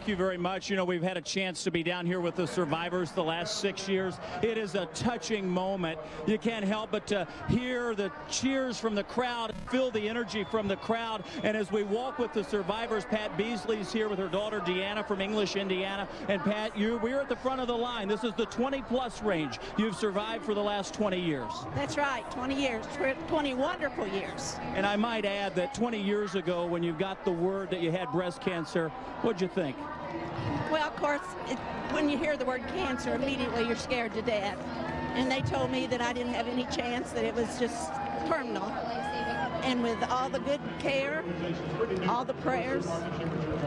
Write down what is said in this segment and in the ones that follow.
thank you very much. You know, we've had a chance to be down here with the survivors the last 6 years. It is a touching moment. You can't help but to hear the cheers from the crowd, feel the energy from the crowd. And as we walk with the survivors, Pat Beasley's here with her daughter Deanna from English, Indiana. And Pat, we're at the front of the line. This is the 20-plus range. You've survived for the last 20 years. That's right, 20 years, 20 wonderful years. And I might add that 20 years ago, when you got the word that you had breast cancer, what'd you think? Well, of course, when you hear the word cancer, immediately you're scared to death. And they told me that I didn't have any chance, that it was just terminal. And with all the good care, all the prayers,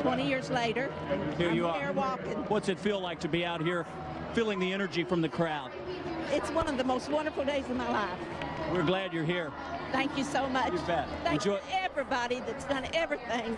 20 years later, here you I'm here walking. What's it feel like to be out here feeling the energy from the crowd? It's one of the most wonderful days of my life. We're glad you're here. Thank you so much. You bet. Thank you everybody that's done everything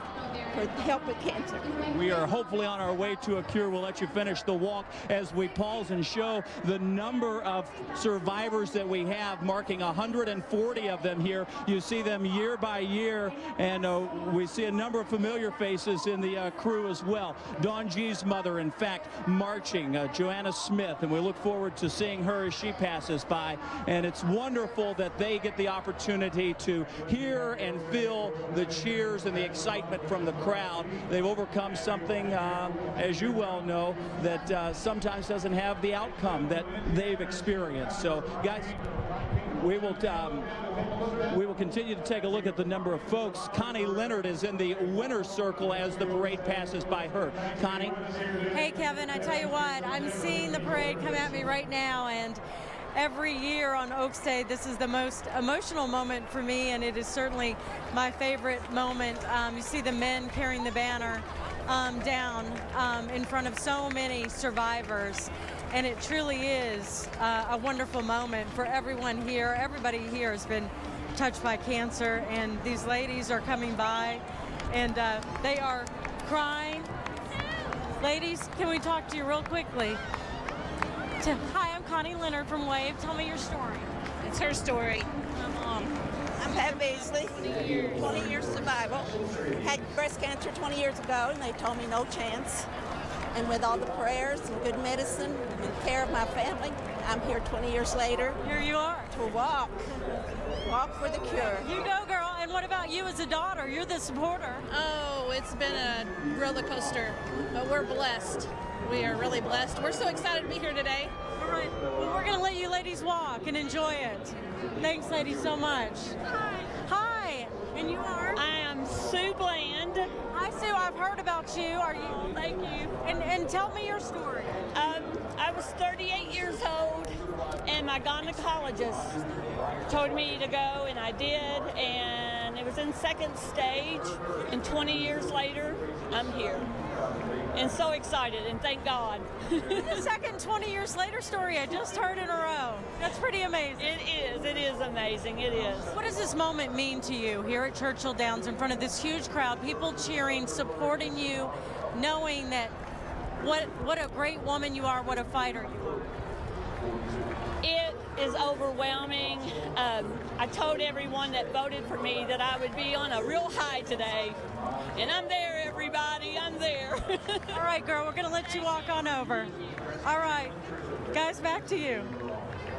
for help with cancer. We are hopefully on our way to a cure. We'll let you finish the walk as we pause and show the number of survivors that we have, marking 140 of them here. You see them year by year, and we see a number of familiar faces in the crew as well. Dawn G's mother, in fact, marching, Joanna Smith, and we look forward to seeing her as she passes by. And it's wonderful that they get the opportunity to hear and feel the cheers and the excitement from the crowd. They've overcome something, as you well know, that sometimes doesn't have the outcome that they've experienced. So, guys, we will continue to take a look at the number of folks. Connie Leonard is in the winner's circle as the parade passes by her. Connie? Hey, Kevin, I tell you what, I'm seeing the parade come at me right now, and every year on Oaks Day, this is the most emotional moment for me, and it is certainly my favorite moment. You see the men carrying the banner down in front of so many survivors, and it truly is a wonderful moment for everyone here. Everybody here has been touched by cancer, and these ladies are coming by, and they are crying. Ladies, can we talk to you real quickly? Hi, I'm Connie Leonard from WAVE. Tell me your story. It's her story. My mom. I'm Pat Beasley, 20 years survival. Had breast cancer 20 years ago, and they told me no chance. And with all the prayers and good medicine and care of my family, I'm here 20 years later. Here you are. To walk for the cure. You go, girl. And what about you as a daughter? You're the supporter. Oh, it's been a roller coaster, but we're blessed. We are really blessed. We're so excited to be here today. All right. Well, we're going to let you ladies walk and enjoy it. Thanks, ladies, so much. Hi. Hi. And you are? I am Sue Bland. Hi, Sue. I've heard about you. Are you? Thank you. And tell me your story. I was 38 years old, and my gynecologist told me to go, and I did, and it was in second stage, and 20 years later, I'm here. And so excited, and thank God. The second 20 years later story I just heard in a row. That's pretty amazing. It is amazing, it is. What does this moment mean to you here at Churchill Downs in front of this huge crowd, people cheering, supporting you, knowing that what a great woman you are, what a fighter you are? It is overwhelming. I told everyone that voted for me that I would be on a real high today. And I'm there, everybody. I'm there. All right, girl, we're going to let you walk on over. All right. Guys, back to you.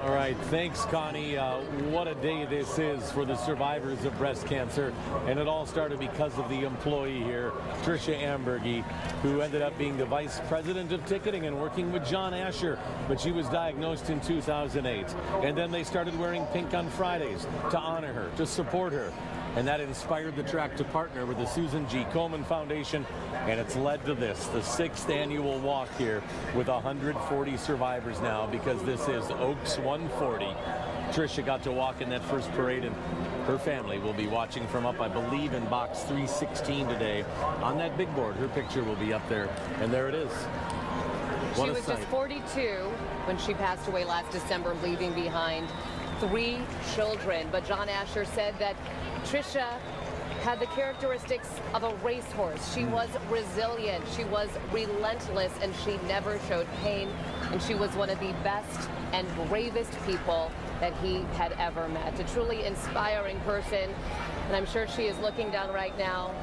All right, thanks, Connie. What a day this is for the survivors of breast cancer. And it all started because of the employee here, Tricia Ambergy, who ended up being the vice president of ticketing and working with John Asher. But she was diagnosed in 2008. And then they started wearing pink on Fridays to honor her, to support her. And that inspired the track to partner with the Susan G. Komen Foundation, and it's led to this, the 6th annual walk here with 140 survivors now, because this is Oaks 140. Tricia got to walk in that first parade, and her family will be watching from up, I believe, in box 316 today. On that big board, her picture will be up there, and there it is. What she was just 42 when she passed away last December, leaving behind 3 children. But John Asher said that Tricia had the characteristics of a racehorse. She was resilient, she was relentless, and she never showed pain. And she was one of the best and bravest people that he had ever met. A truly inspiring person. And I'm sure she is looking down right now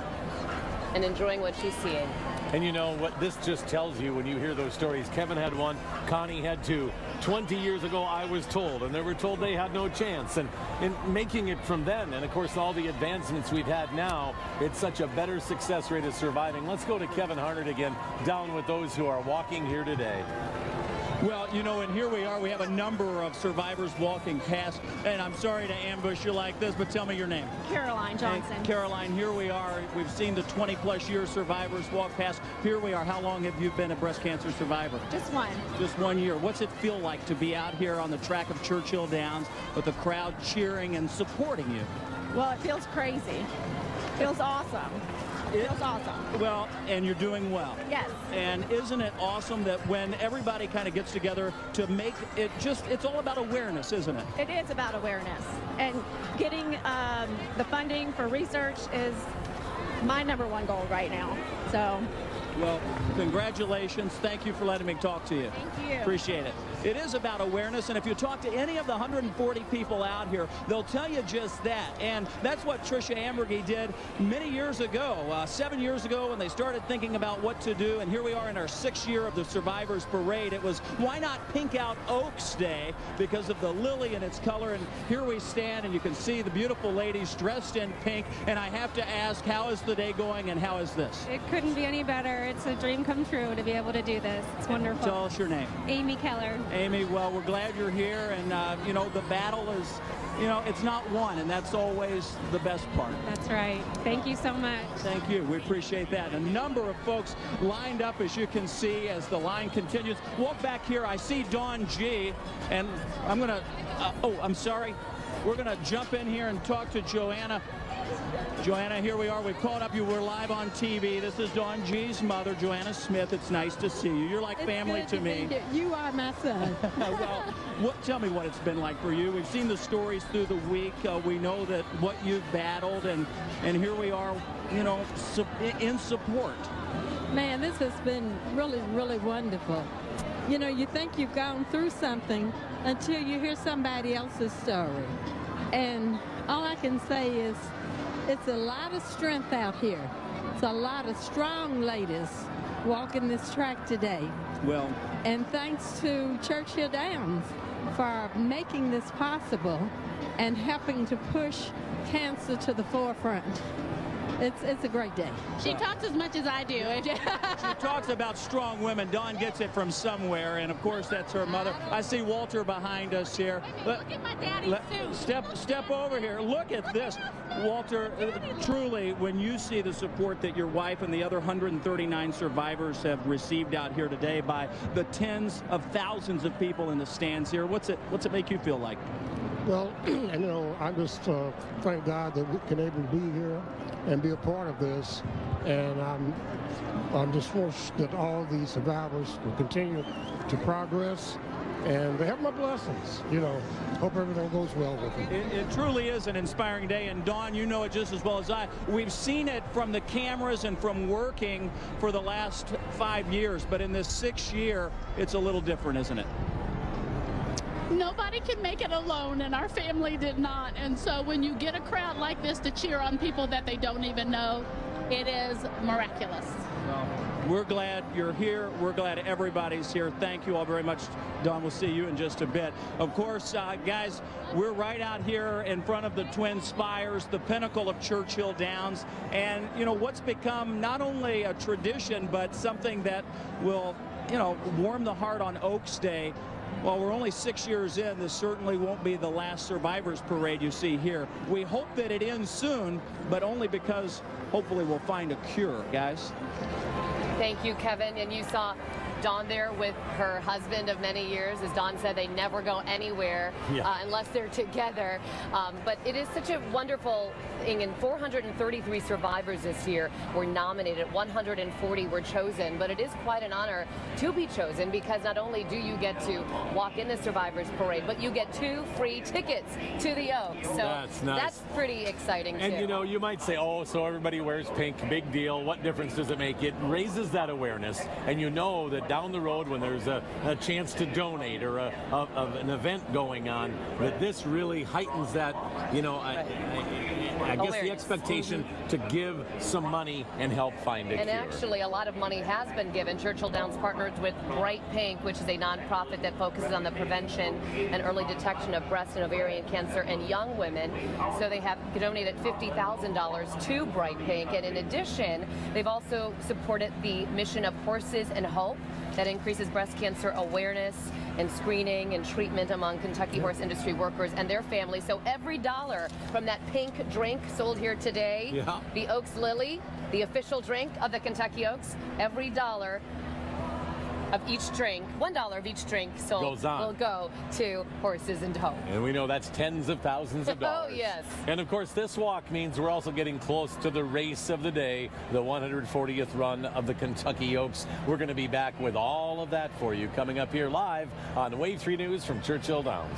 and enjoying what she's seeing. And you know what this just tells you when you hear those stories. Kevin had one, Connie had two. 20 years ago, I was told, and they were told they had no chance. And in making it from then, and of course all the advancements we've had now, it's such a better success rate of surviving. Let's go to Kevin Harnett again, down with those who are walking here today. Well, you know, and here we are. We have a number of survivors walking past, and I'm sorry to ambush you like this, but tell me your name. Caroline Johnson. Hey, Caroline, here we are. We've seen the 20-plus year survivors walk past. Here we are. How long have you been a breast cancer survivor? Just one. Just 1 year. What's it feel like to be out here on the track of Churchill Downs with the crowd cheering and supporting you? Well, it feels crazy. It feels awesome. It feels awesome. Well, and you're doing well. Yes. And isn't it awesome that when everybody kind of gets together to make it it's all about awareness, isn't it? It is about awareness. And getting the funding for research is my #1 goal right now. So. Well, congratulations. Thank you for letting me talk to you. Thank you. Appreciate it. It is about awareness, and if you talk to any of the 140 people out here, they'll tell you just that. And that's what Tricia Ambergy did many years ago, 7 years ago, when they started thinking about what to do. And here we are in our 6th year of the Survivors Parade. It was, why not pink out Oaks Day because of the lily and its color? And here we stand, and you can see the beautiful ladies dressed in pink. And I have to ask, how is the day going, and how is this? It couldn't be any better. It's a dream come true to be able to do this. It's wonderful. Tell us your name. Amy Keller. Amy, well, we're glad you're here, and you know, the battle is, you know, it's not won, and that's always the best part. That's right. Thank you so much. Thank you. We appreciate that. A number of folks lined up, as you can see, as the line continues. Walk back here. I see Dawn G, and I'm going to, I'm sorry. We're going to jump in here and talk to Joanna. Joanna, here we are. We've called up you. We're live on TV. This is Dawn G's mother, Joanna Smith. It's nice to see you. You're like family to me. You are my son. Well, tell me what it's been like for you. We've seen the stories through the week. We know that what you've battled, and here we are, you know, in support. Man, this has been really, really wonderful. You know, you think you've gone through something until you hear somebody else's story. And all I can say is it's a lot of strength out here. It's a lot of strong ladies walking this track today. Well, and thanks to Churchill Downs for making this possible and helping to push cancer to the forefront. It's a great day. She talks as much as I do. She talks about strong women. Dawn gets it from somewhere, and of course that's her mother. I see Walter behind us here. Look at my daddy suit. Step over here. Look at this. Walter, truly, when you see the support that your wife and the other 139 survivors have received out here today by the tens of thousands of people in the stands here, what's it make you feel like? Well, you know, I just thank God that we can able to be here and be a part of this, and I'm just forced that all these survivors will continue to progress, and they have my blessings. You know, hope everything goes well with them. It truly is an inspiring day, and Dawn, you know it just as well as I. We've seen it from the cameras and from working for the last 5 years, but in this 6th year, it's a little different, isn't it? Nobody can make it alone, and our family did not. And so when you get a crowd like this to cheer on people that they don't even know, it is miraculous. Well, we're glad you're here. We're glad everybody's here. Thank you all very much. Dawn, we'll see you in just a bit. Of course, guys, we're right out here in front of the Twin Spires, the pinnacle of Churchill Downs. And, you know, what's become not only a tradition, but something that will, you know, warm the heart on Oaks Day. Well, we're only 6 years in. This certainly won't be the last Survivors Parade you see here. We hope that it ends soon, but only because hopefully we'll find a cure, guys. Thank you, Kevin. And you saw Dawn there with her husband of many years. As Dawn said, they never go anywhere unless they're together. But it is such a wonderful thing, and 433 survivors this year were nominated. 140 were chosen, but it is quite an honor to be chosen, because not only do you get to walk in the Survivors Parade, but you get 2 free tickets to the Oaks. So that's nice. That's pretty exciting, and too. You know, you might say, oh, so everybody wears pink, big deal. What difference does it make? It raises that awareness, and you know that down the road, when there's a chance to donate or an event going on, that this really heightens that, you know, I guess the awareness. expectation to give some money and help find a And cure. actually, a lot of money has been given. Churchill Downs partnered with Bright Pink, which is a nonprofit that focuses on the prevention and early detection of breast and ovarian cancer in young women. So they have donated $50,000 to Bright Pink. And in addition, they've also supported the mission of Horses and Hope that increases breast cancer awareness and screening and treatment among Kentucky horse industry workers and their families. So every dollar from that pink drink sold here today, the Oaks Lily, the official drink of the Kentucky Oaks, every dollar of each drink, $1 of each drink sold Goes on. will go to Horses and Hope. And we know that's tens of thousands of dollars. Oh, yes. And of course, this walk means we're also getting close to the race of the day, the 140th run of the Kentucky Oaks. We're going to be back with all of that for you coming up here live on Wave 3 News from Churchill Downs.